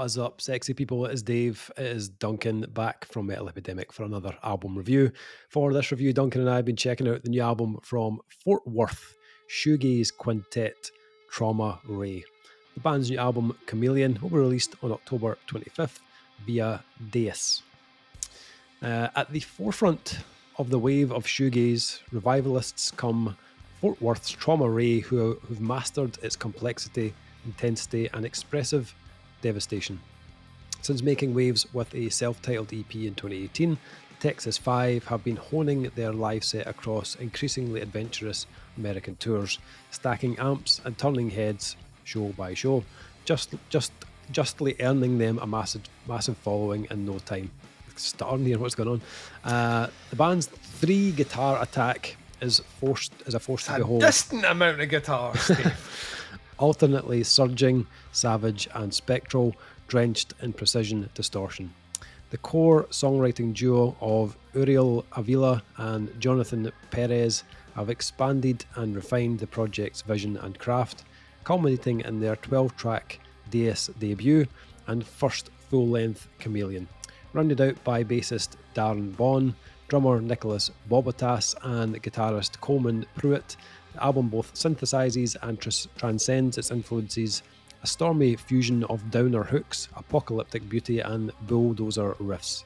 is up, sexy people? It is Dave, it is Duncan, back from Metal Epidemic for another album review. For this review, Duncan and I have been checking out the new album from Fort Worth, Shoegaze quintet, Trauma Ray. The band's new album, Chameleon, will be released on October 25th via Deus. At the forefront of the wave of shoegaze, revivalists come Fort Worth's Trauma Ray, who've mastered its complexity, intensity, and expressive devastation. Since making waves with a self-titled EP in 2018, Texas 5 have been honing their live set across increasingly adventurous American tours, stacking amps and turning heads show by show, justly earning them a massive following in no time. Starting here, what's going on? The band's 3 guitar attack is a force to behold. A distant amount of guitars, Steve. Alternately surging, savage, and spectral, drenched in precision distortion. The core songwriting duo of Uriel Avila and Jonathan Perez have expanded and refined the project's vision and craft, culminating in their 12-track Deus debut and first full-length Chameleon, rounded out by bassist Darren Bond, drummer Nicholas Bobotas, and guitarist Coleman Pruitt. The album both synthesizes and transcends its influences, a stormy fusion of downer hooks, apocalyptic beauty, and bulldozer riffs.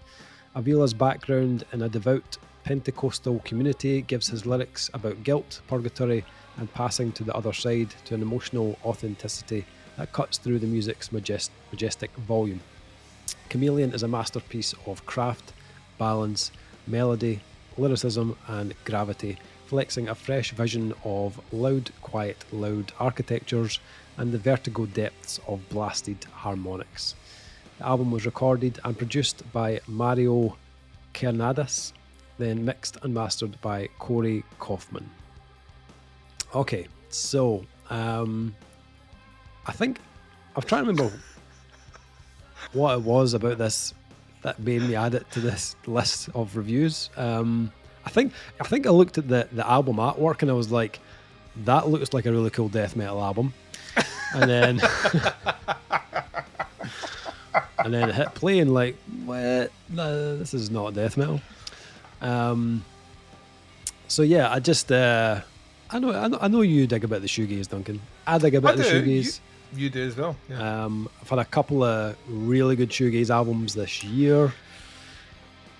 Avila's background in a devout Pentecostal community gives his lyrics about guilt, purgatory, and passing to the other side to an emotional authenticity that cuts through the music's majestic volume. Chameleon is a masterpiece of craft, balance, melody, lyricism, and gravity, flexing a fresh vision of loud, quiet, loud architectures and the vertigo depths of blasted harmonics. The album was recorded and produced by Mario Kernadas, then mixed and mastered by Corey Kaufman. Okay, so I think I'm trying to remember what it was about this that made me add it to this list of reviews. I think I looked at the album artwork and I was like, that looks like a really cool death metal album. And then it hit play and like, what? No, this is not death metal. So yeah, I just I know you dig a bit of the shoegaze, Duncan. I dig a bit of the shoegaze. You do as well. Yeah. I've had a couple of really good shoegaze albums this year.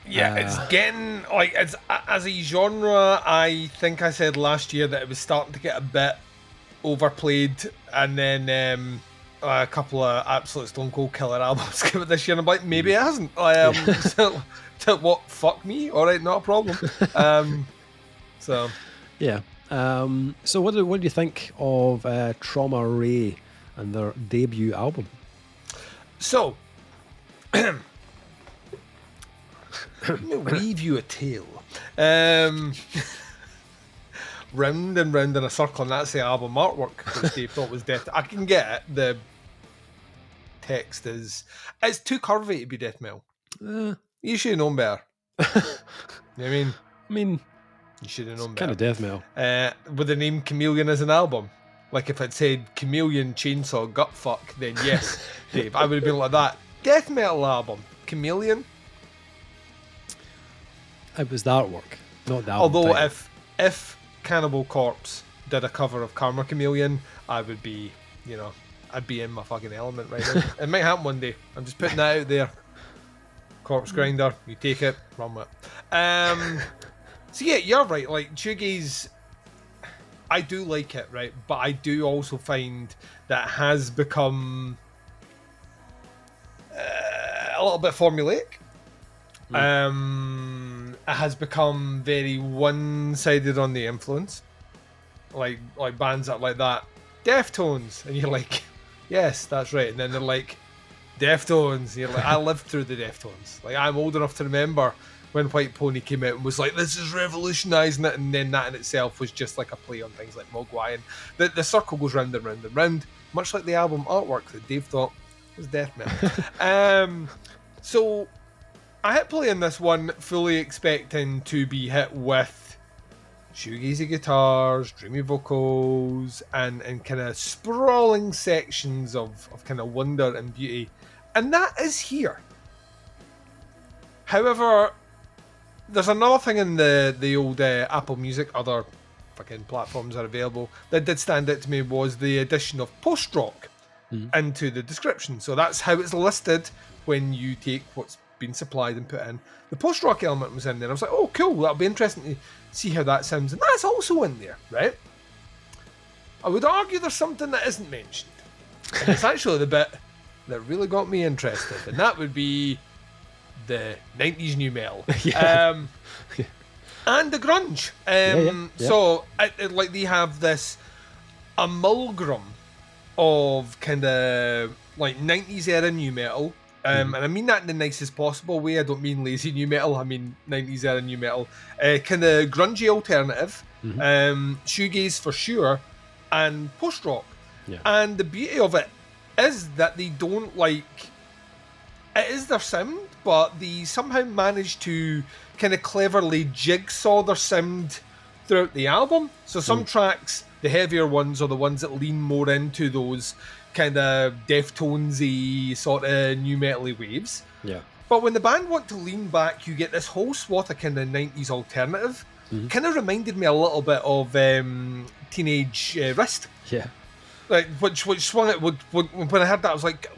Yeah, it's getting like it's as a genre. I think I said last year that it was starting to get a bit overplayed, and then a couple of absolute stone cold killer albums came out this year. And I'm like, maybe it hasn't. So what? Fuck me. All right, not a problem. So yeah. So what do you think of Trauma Ray and their debut album? So, let me weave you a tale. Round and round in a circle, and that's the album artwork, which Dave thought was death. I can get it. The text is... It's too curvy to be death metal. You should have known better. You know what I mean? You should have known better. Kind of death metal. With the name Chameleon as an album. Like if it said Chameleon Chainsaw Gutfuck, then yes, Dave, I would have been like that. Death metal album, Chameleon. It was the artwork, not the album. Although title. if Cannibal Corpse did a cover of Karma Chameleon, I would be, I'd be in my fucking element right now. It might happen one day. I'm just putting that out there. Corpse Grinder, you take it, run with it. So yeah, you're right. Like shoegaze, I do like it, right? But I do also find that it has become a little bit formulaic. It has become very one-sided on the influence. Like bands that like that, Deftones, and you're like, yes, that's right. And then they're like, Deftones, and you're like, I lived through the Deftones. Like I'm old enough to remember when White Pony came out and was like, this is revolutionising it, and then that in itself was just like a play on things like Mogwai, and the circle goes round and round and round, much like the album artwork that Dave thought was death metal. So I hit play on this one fully expecting to be hit with shoegazy guitars, dreamy vocals, and kind of sprawling sections of kind of wonder and beauty. And that is here. However, there's another thing in the old Apple Music, other fucking platforms are available, that did stand out to me was the addition of post-rock into the description. So that's how it's listed when you take what's been supplied and put in. The post-rock element was in there. I was like, oh, cool, that'll be interesting to see how that sounds. And that's also in there, right? I would argue there's something that isn't mentioned. And it's actually the bit that really got me interested, and that would be the 90s new metal. And the grunge. So, like, they have this amalgam of kind of like 90s era new metal. And I mean that in the nicest possible way. I don't mean lazy new metal. I mean 90s era new metal. Kind of grungy alternative. Shoegaze for sure. And post-rock. Yeah. And the beauty of it is that they don't like... It is their sound, but they somehow manage to kind of cleverly jigsaw their sound throughout the album. So some tracks, the heavier ones, are the ones that lean more into those kind of Deftones-y sort of new metal-y waves. Yeah. But when the band want to lean back, you get this whole swath of kind of 90s alternative. Kind of reminded me a little bit of Teenage Wrist. Yeah. Like, which swung it. When I heard that, I was like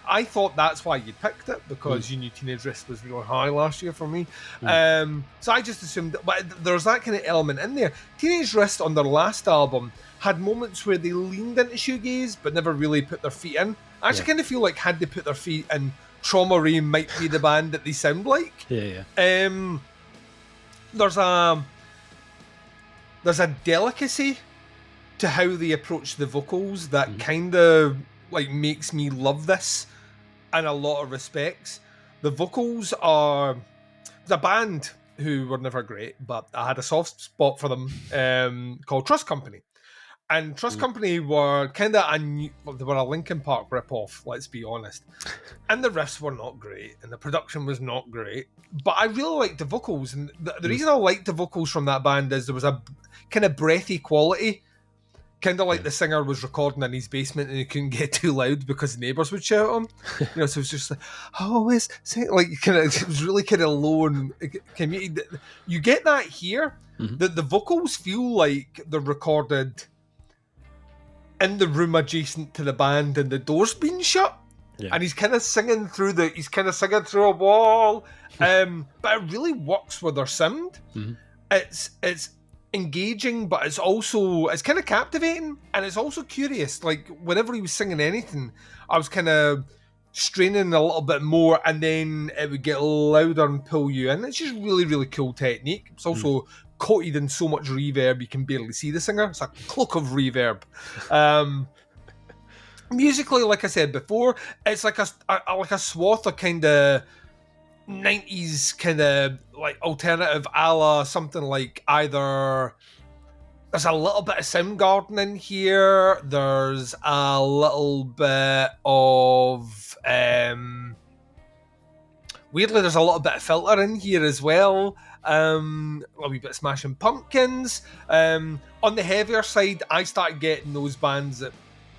I thought that's why you picked it, because you knew Teenage Wrist was really high last year for me. So I just assumed, but there's that kind of element in there. Teenage Wrist on their last album had moments where they leaned into shoegaze, but never really put their feet in. I actually kind of feel like had they put their feet in, Trauma Ray might be the band that they sound like. There's a delicacy to how they approach the vocals that kind of like makes me love this in a lot of respects. The vocals are the band who were never great, but I had a soft spot for them, called Trust Company. And Trust Company were kind of they were a Linkin Park ripoff, let's be honest. And the riffs were not great, and the production was not great. But I really liked the vocals, and the reason I liked the vocals from that band is there was a kind of breathy quality. Kind of like the singer was recording in his basement and he couldn't get too loud because the neighbours would shout at him. So it was just like, like kind of, it was really kind of low and you get that here. The vocals feel like they're recorded in the room adjacent to the band and the door's been shut. And he's kind of singing through a wall. But it really works with their sound. It's engaging, but it's kind of captivating, and it's also curious. Like, whenever he was singing anything, I was kind of straining a little bit more, and then it would get louder and pull you in. It's just really, really cool technique. It's also coated in so much reverb you can barely see the singer. It's a cloak of reverb. Musically, like I said before, it's like a swath of kind of 90s kind of like alternative a la something like either there's a little bit of Soundgarden in here, there's a little bit of weirdly there's a little bit of Filter in here as well, a wee bit of Smashing Pumpkins. On the heavier side, I started getting those bands that,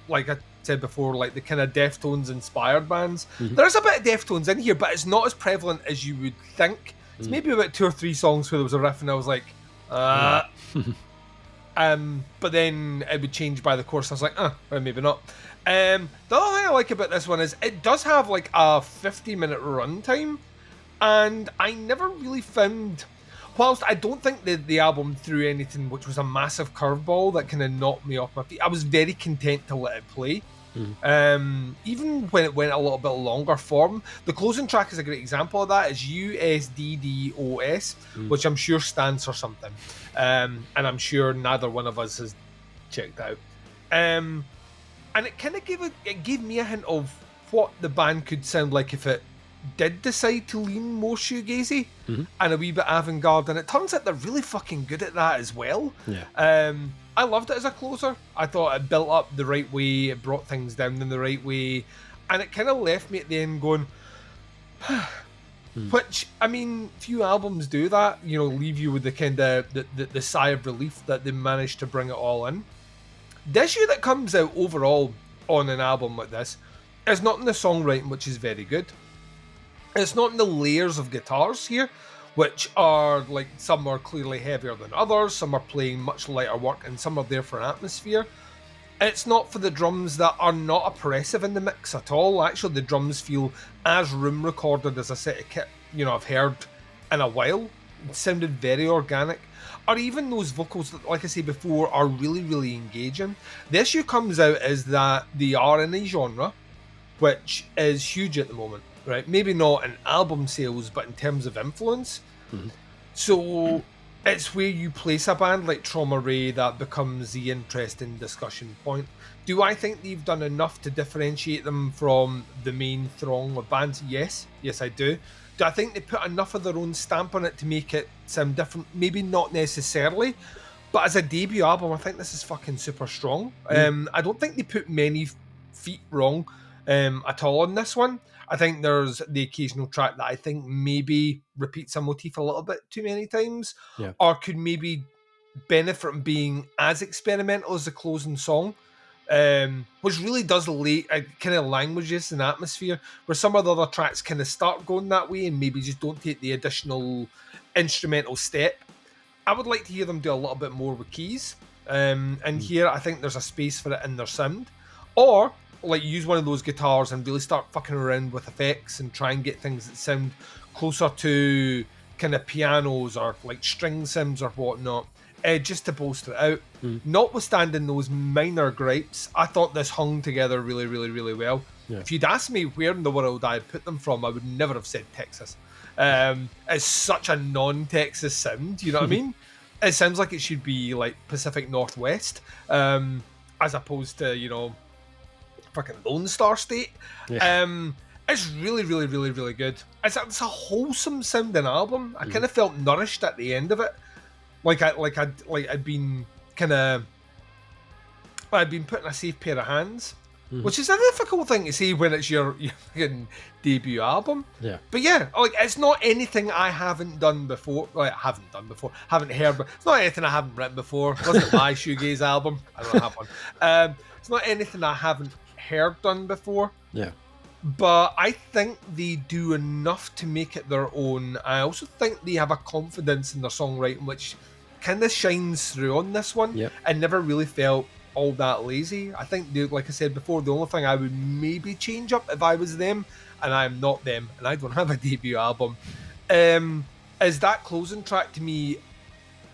like I said before, like the kind of Deftones inspired bands. There's a bit of Deftones in here, but it's not as prevalent as you would think. It's maybe about 2 or 3 songs where there was a riff and I was like, but then it would change by the course. I was like, well, maybe not. The other thing I like about this one is it does have like a 50-minute runtime, and I never really found, whilst I don't think the album threw anything which was a massive curveball that kind of knocked me off my feet, I was very content to let it play. Even when it went a little bit longer form. The closing track is a great example of that. It's USDDOS, which I'm sure stands for something, and I'm sure neither one of us has checked out. And it kind of gave me a hint of what the band could sound like if it did decide to lean more shoegazy and a wee bit avant-garde, and it turns out they're really fucking good at that as well. I loved it as a closer. I thought it built up the right way, it brought things down in the right way, and it kind of left me at the end going, which, I mean, few albums do that, you know, leave you with the kind of the sigh of relief that they managed to bring it all in. The issue that comes out overall on an album like this It's not in the songwriting, which is very good. It's not in the layers of guitars here, which are like some are clearly heavier than others, some are playing much lighter work, and some are there for atmosphere. It's not for the drums that are not oppressive in the mix at all. Actually, the drums feel as room recorded as a set of kit, I've heard in a while. It sounded very organic. Or even those vocals that, like I said before, are really, really engaging. The issue comes out is that they are in a genre which is huge at the moment, right? Maybe not in album sales, but in terms of influence. Mm-hmm. So it's where you place a band like Trauma Ray that becomes the interesting discussion point. Do I think they've done enough to differentiate them from the main throng of bands? Yes, I do. Do I think they put enough of their own stamp on it to make it sound different? Maybe not necessarily. But as a debut album, I think this is fucking super strong. I don't think they put many feet wrong at all on this one. I think there's the occasional track that I think maybe repeats a motif a little bit too many times, or could maybe benefit from being as experimental as the closing song, which really does kind of languages and atmosphere, where some of the other tracks kind of start going that way and maybe just don't take the additional instrumental step. I would like to hear them do a little bit more with keys, and here I think there's a space for it in their sound, or like use one of those guitars and really start fucking around with effects and try and get things that sound closer to kind of pianos or like string sims or whatnot, just to bolster it out. Notwithstanding those minor gripes, I thought this hung together really, really, really well. If you'd asked me where in the world I'd put them from, I would never have said Texas. It's such a non-Texas sound, you know what I mean? It sounds like it should be like Pacific Northwest, as opposed to, fucking Lone Star State. It's really, really, really, really good. It's a wholesome sounding album. I kind of felt nourished at the end of it, I'd been put in a safe pair of hands, which is a difficult thing to say when it's your debut album. But it's not anything I haven't done before. Haven't heard, but it's not anything I haven't written before. It wasn't my Shoegaze album. I don't have one. It's not anything I haven't heard done before. But I think they do enough to make it their own. I also think they have a confidence in their songwriting which kind of shines through on this one. I never really felt all that lazy. I think, like I said before, the only thing I would maybe change up if I was them, and I'm not them, and I don't have a debut album, is that closing track to me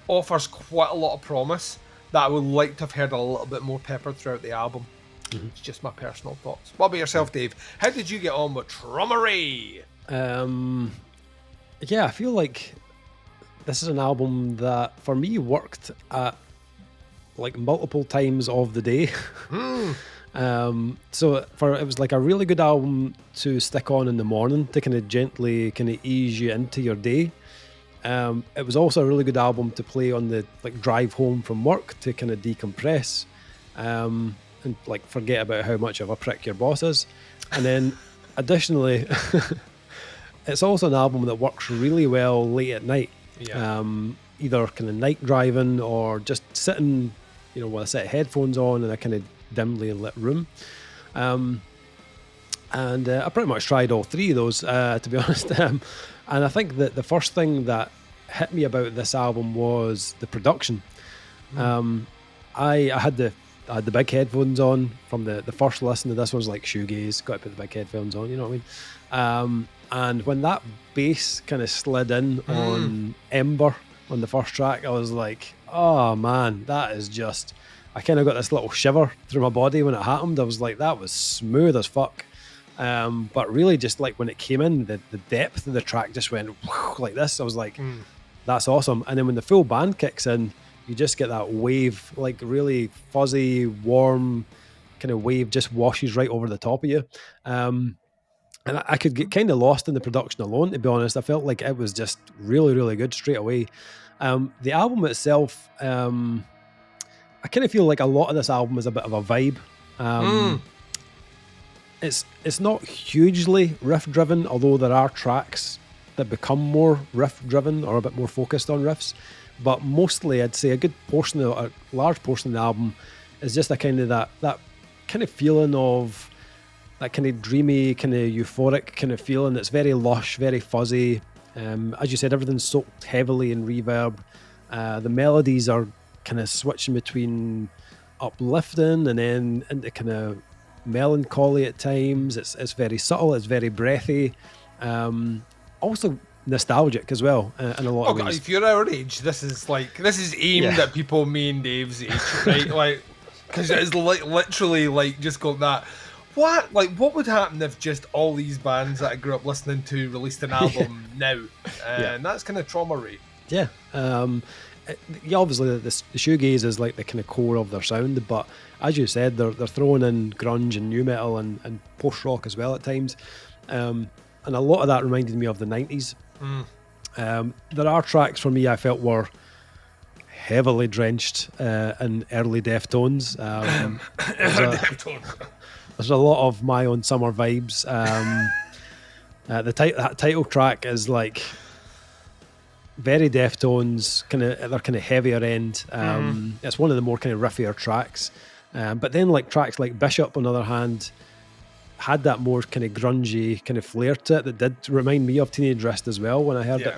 offers quite a lot of promise that I would like to have heard a little bit more peppered throughout the album. It's just my personal thoughts. What about yourself, Dave? How did you get on with Trauma Ray? I feel like this is an album that for me worked at like multiple times of the day. So it was like a really good album to stick on in the morning to kind of gently kind of ease you into your day. It was also a really good album to play on the like drive home from work to kind of decompress. And like forget about how much of a prick your boss is. And then additionally, it's also an album that works really well late at night. Either kind of night driving or just sitting, with a set of headphones on in a kind of dimly lit room. And I pretty much tried all three of those, to be honest. And I think that the first thing that hit me about this album was the production. I had the big headphones on from the first listen to this. Was like Shoegaze, got to put the big headphones on, you know what I mean? And when that bass kind of slid in on Ember on the first track, I was like, oh man, that is just, I kind of got this little shiver through my body when it happened. I was like, that was smooth as fuck. But really just like when it came in, the depth of the track just went like this. I was like, that's awesome. And then when the full band kicks in, you just get that wave, like really fuzzy, warm kind of wave just washes right over the top of you. And I could get kind of lost in the production alone, to be honest. I felt like it was just really, really good straight away. The album itself, I kind of feel like a lot of this album is a bit of a vibe. It's not hugely riff-driven, although there are tracks that become more riff-driven or a bit more focused on riffs. But mostly, I'd say a large portion of the album is just a kind of that kind of feeling of that kind of dreamy, kind of euphoric kind of feeling. It's very lush, very fuzzy. As you said, everything's soaked heavily in reverb. The melodies are kind of switching between uplifting and then into kind of melancholy at times. It's very subtle, it's very breathy. Also nostalgic as well in a lot of ways. If you're our age, this is aimed at people me and Dave's age, right? Like, because it's literally like just got that. What would happen if just all these bands that I grew up listening to released an album now? And that's kind of trauma rate. Yeah. Obviously the shoegaze is like the kind of core of their sound, but as you said, they're throwing in grunge and new metal and post rock as well at times, and a lot of that reminded me of the 90s. There are tracks for me I felt were heavily drenched in early Deftones. There's a lot of My Own Summer vibes. That title track is like very Deftones, their kind of heavier end. It's one of the more kind of riffier tracks. But then like tracks like Bishop, on the other hand, had that more kind of grungy kind of flair to it that did remind me of Teenage Wrist as well when I heard it.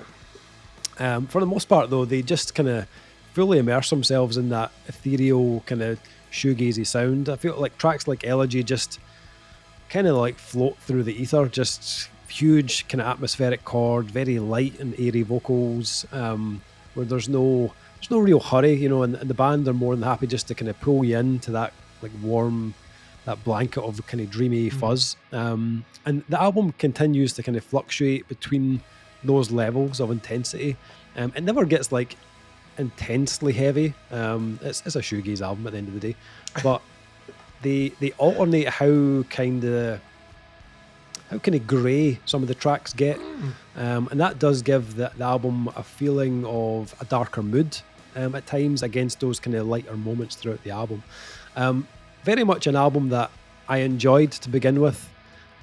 For the most part though, they just kind of fully immerse themselves in that ethereal kind of shoegazy sound. I feel like tracks like Elegy just kind of like float through the ether, just huge kind of atmospheric chord, very light and airy vocals, where there's no real hurry, and the band are more than happy just to kind of pull you into that like warm, that blanket of kind of dreamy fuzz. And the album continues to kind of fluctuate between those levels of intensity. It never gets like intensely heavy. It's a shoegaze album at the end of the day, but they alternate how kind of grey some of the tracks get, and that does give the album a feeling of a darker mood at times against those kind of lighter moments throughout the album. Very much an album that I enjoyed to begin with,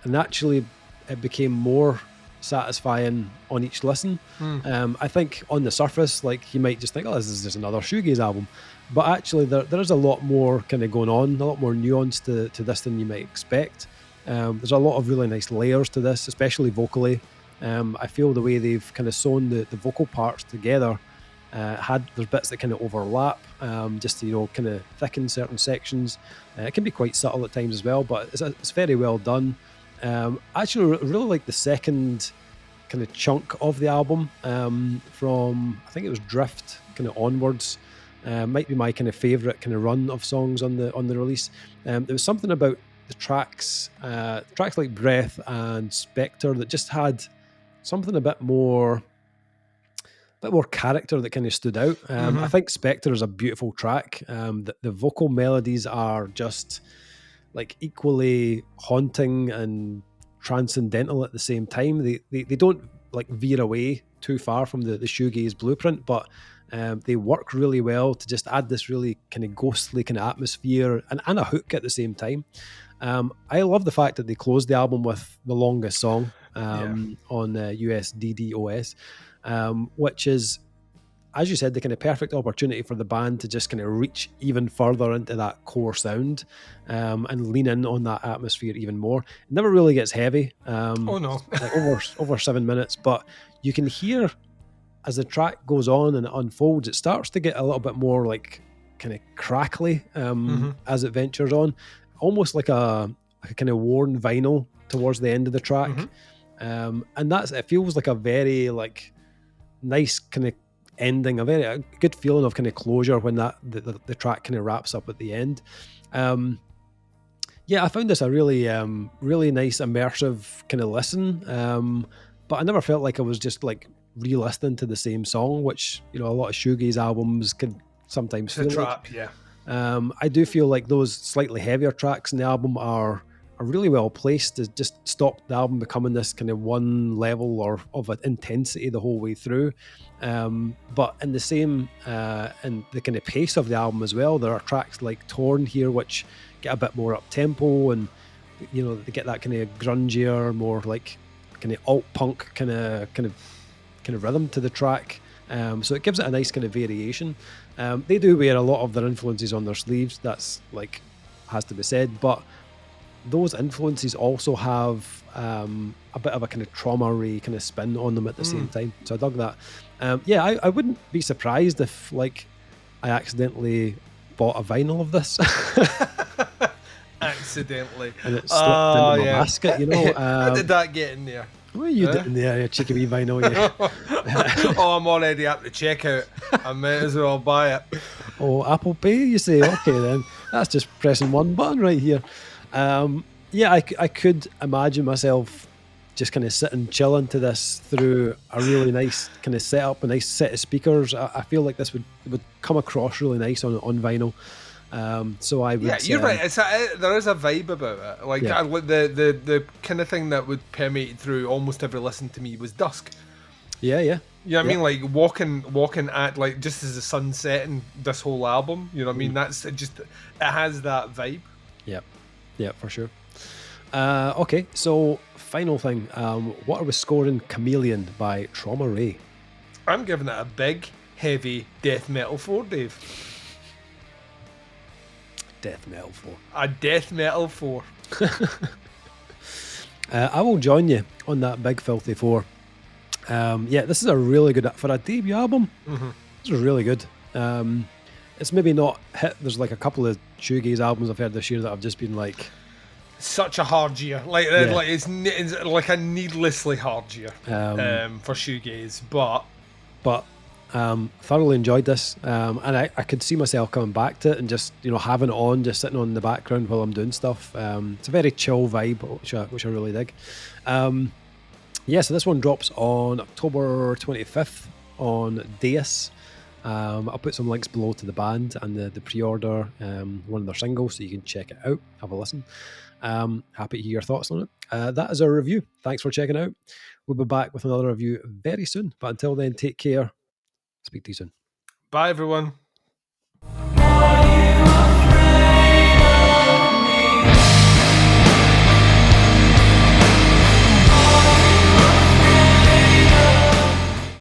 and actually it became more satisfying on each listen. I think on the surface, like, you might just think, oh, this is just another shoegaze album, but actually there is a lot more kind of going on, a lot more nuance to this than you might expect. There's a lot of really nice layers to this, especially vocally. I feel the way they've kind of sewn the vocal parts together, there's bits that kind of overlap, just to kind of thicken certain sections. It can be quite subtle at times as well, but it's very well done. Actually, I really like the second kind of chunk of the album, from, I think it was Drift kind of onwards. Might be my kind of favourite kind of run of songs on the release. There was something about the tracks like Breath and Spectre that just had something a bit more character that kind of stood out. I think Spectre is a beautiful track. The vocal melodies are just like equally haunting and transcendental at the same time. They don't like veer away too far from the shoegaze blueprint, but they work really well to just add this really kind of ghostly kind of atmosphere and a hook at the same time. I love the fact that they closed the album with the longest song on USDDOS, which is, as you said, the kind of perfect opportunity for the band to just kind of reach even further into that core sound, and lean in on that atmosphere even more. It never really gets heavy. Like over 7 minutes, but you can hear as the track goes on and it unfolds, it starts to get a little bit more like kind of crackly as it ventures on, almost like a kind of worn vinyl towards the end of the track. And it feels like a very like nice kind of ending, a good feeling of kind of closure when the track kind of wraps up at the end. I found this a really really nice immersive kind of listen, but I never felt like I was just like re-listening to the same song, which a lot of shoegaze albums can sometimes feel trap, like. I do feel like those slightly heavier tracks in the album are really well placed to just stop the album becoming this kind of one level or of intensity the whole way through. But in the same, in the kind of pace of the album as well, there are tracks like Torn here which get a bit more up tempo, and they get that kind of grungier, more like kind of alt punk kind of rhythm to the track. So it gives it a nice kind of variation. They do wear a lot of their influences on their sleeves, that's like has to be said, but those influences also have a bit of a kind of trauma-y kind of spin on them at the same time. So I dug that. I wouldn't be surprised if like I accidentally bought a vinyl of this. Accidentally. And it slipped into my basket, you know. How did that get in there? What are you doing there, you cheeky wee vinyl? Oh, I'm already at the checkout. I might as well buy it. Oh, Apple Pay, you say? Okay, then. That's just pressing one button right here. I could imagine myself just kind of sitting chilling to this through a really nice kind of setup, a nice set of speakers. I feel like this would come across really nice on vinyl. So I would. Yeah, you're right. There is a vibe about it. Like the kind of thing that would permeate through almost every listen to me was dusk. Yeah. You know what I mean? Like walking at like just as the sun setting this whole album. You know what I mean? That's just it has that vibe. Yeah, for sure. Okay, so final thing. What are we scoring Chameleon by Trauma Ray? I'm giving it a big, heavy death metal 4, Dave. Death metal 4. A death metal 4. I will join you on that big filthy 4. This is a really good for a debut album. This is really good. It's maybe not hit. There's like a couple of shoegaze albums I've heard this year that I've just been like, such a hard year. Like it's like a needlessly hard year for shoegaze, but thoroughly enjoyed this, and I could see myself coming back to it and just having it on, just sitting on in the background while I'm doing stuff. It's a very chill vibe, which I really dig. So this one drops on October 25th on Deus. I'll put some links below to the band and the pre-order, one of their singles, so you can check it out, have a listen. Happy to hear your thoughts on it. That is our review. Thanks for checking out. We'll be back with another review very soon, but until then, take care. Speak to you soon. Bye, everyone.